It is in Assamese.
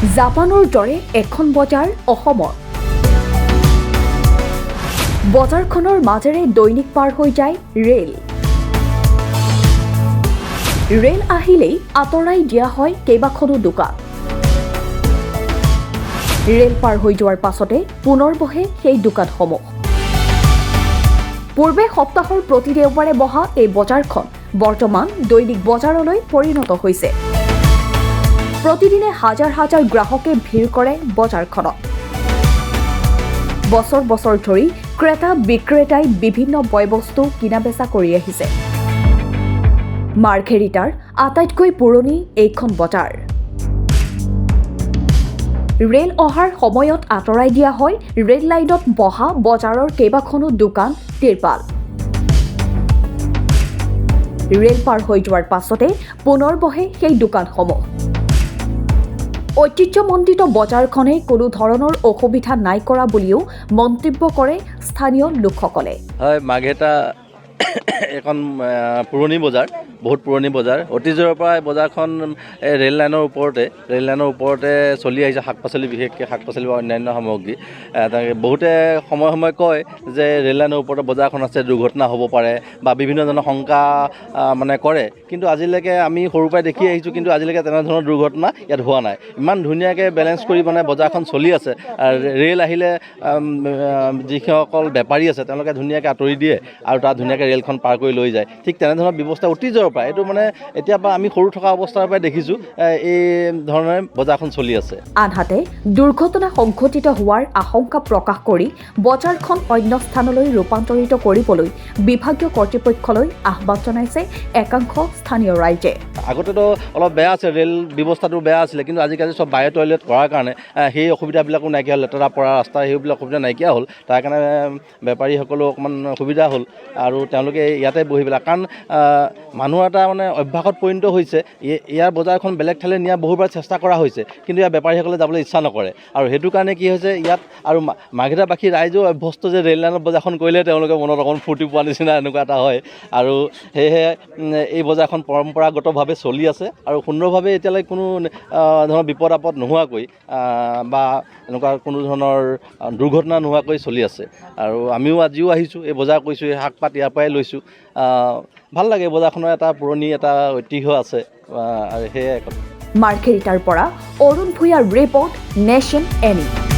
জাপানৰ দৰে এখন বজাৰ অসমত বজাৰখনৰ মাজেৰে দৈনিক পাৰ হৈ যায় ৰেল আহিলেই আঁতৰাই দিয়া হয় কেইবাখনো দোকান ৰেল পাৰ হৈ যোৱাৰ পাছতে পুনৰ বহে সেই দোকানসমূহ পূৰ্বে সপ্তাহৰ প্ৰতি দেওবাৰে বহা এই বজাৰখন বৰ্তমান দৈনিক বজাৰলৈ পৰিণত হৈছে প্ৰতিদিনে হাজাৰ হাজাৰ গ্ৰাহকে ভিৰ কৰে বজাৰখনত বছৰ বছৰ ধৰি ক্ৰেতা বিক্ৰেতাই বিভিন্ন বয়বস্তু কিনা-বেচা কৰি আহিছে মাৰ্ঘেৰিটাৰ আটাইতকৈ পুৰণি এইখন বজাৰ ৰেল অহাৰ সময়ত আঁতৰাই দিয়া হয় ৰেল লাইনত বহা বজাৰৰ কেইবাখনো দোকান তিৰপাল ৰেল পাৰ হৈ যোৱাৰ পাছতে পুনৰ বহে সেই দোকানসমূহ ঐতিহ্যমণ্ডিত বজাৰখনে কোনো ধৰণৰ অসুবিধা নাই কৰা বুলিও মন্তব্য কৰে স্থানীয় লোকসকলে হয় মাৰ্ঘেৰিটা এখন পুৰণি বজাৰ বহুত পুৰণি বজাৰ অতীজৰ পৰা বজাৰখন ৰেল লাইনৰ ওপৰতে চলি আহিছে শাক-পাচলি বিশেষকৈ শাক-পাচলি বা অন্যান্য সামগ্ৰী বহুতে সময়ে সময়ে কয় যে ৰেল লাইনৰ ওপৰতে বজাৰখন আছে দুৰ্ঘটনা হ'ব পাৰে বা বিভিন্ন ধৰণৰ শংকা মানে কৰে কিন্তু আজিলৈকে আমি সৰুৰ পৰাই দেখি আহিছোঁ কিন্তু আজিলৈকে তেনেধৰণৰ দুৰ্ঘটনা ইয়াত হোৱা নাই ইমান ধুনীয়াকৈ বেলেঞ্চ কৰি মানে বজাৰখন চলি আছে ৰেল আহিলে যিসকল বেপাৰী আছে তেওঁলোকে ধুনীয়াকৈ আঁতৰি দিয়ে আৰু তাত ধুনীয়াকৈ ৰেলখন পাৰ কৰি লৈ যায় ঠিক তেনেধৰণৰ ব্যৱস্থা অতীজৰ পৰা এইটো মানে এতিয়া পৰা আমি সৰু থকা অৱস্থাৰ পৰাই দেখিছোঁ এই ধৰণে বজাৰখন চলি আছে আনহাতে দুৰ্ঘটনা সংঘটিত হোৱাৰ আশংকা প্ৰকাশ কৰি বজাৰখন অন্য স্থানলৈ ৰূপান্তৰিত কৰিবলৈ বিভাগীয় কৰ্তৃপক্ষলৈ আহ্বান জনাইছে একাংশ স্থানীয় ৰাইজে আগতেতো অলপ বেয়া আছে ৰেল ব্যৱস্থাটো বেয়া আছিলে কিন্তু আজিকালি চব বায়ু টয়লেট কৰাৰ কাৰণে সেই অসুবিধাবিলাকো নাইকিয়া হ'ল লেতেৰা পৰা ৰাস্তা সেইবিলাক অসুবিধা নাইকিয়া হ'ল তাৰ কাৰণে বেপাৰীসকলেও অকণমান সুবিধা হ'ল আৰু তেওঁলোকে ইয়াতে বহি পেলাই কাৰণ মানুহৰ এটা মানে অভ্যাসত পৰিণত হৈছে ইয়াৰ বজাৰখন বেলেগ ঠাইলৈ নিয়া বহুবাৰ চেষ্টা কৰা হৈছে কিন্তু ইয়াৰ বেপাৰীসকলে যাবলৈ ইচ্ছা নকৰে আৰু সেইটো কাৰণে কি হৈছে ইয়াত আৰু মাৰ্ঘেৰিটাবাসী ৰাইজেও অভ্যস্ত যে ৰেল লাইনত বজাৰখন কৰিলে তেওঁলোকে মনত অকণ ফূৰ্তি পোৱা নিচিনা এনেকুৱা এটা হয় আৰু সেয়েহে এই বজাৰখন পৰম্পৰাগতভাৱে চলি আছে আৰু সুন্দৰভাৱে এতিয়ালৈকে কোনো ধৰণৰ বিপদ আপদ নোহোৱাকৈ বা এনেকুৱা কোনো ধৰণৰ দুৰ্ঘটনা নোহোৱাকৈ চলি আছে আৰু আমিও আজিও আহিছোঁ এই বজাৰ কৰিছোঁ এই শাক পাত ইয়াৰ পৰাই লৈছোঁ ভাল লাগে বজাৰখনৰ এটা পুৰণি এটা ঐতিহ্য আছে আৰু সেয়াই মাৰ্ঘেৰিটাৰ পৰা অৰুণ ভূঞাৰ ৰিপৰ্ট নেশ্যন এনি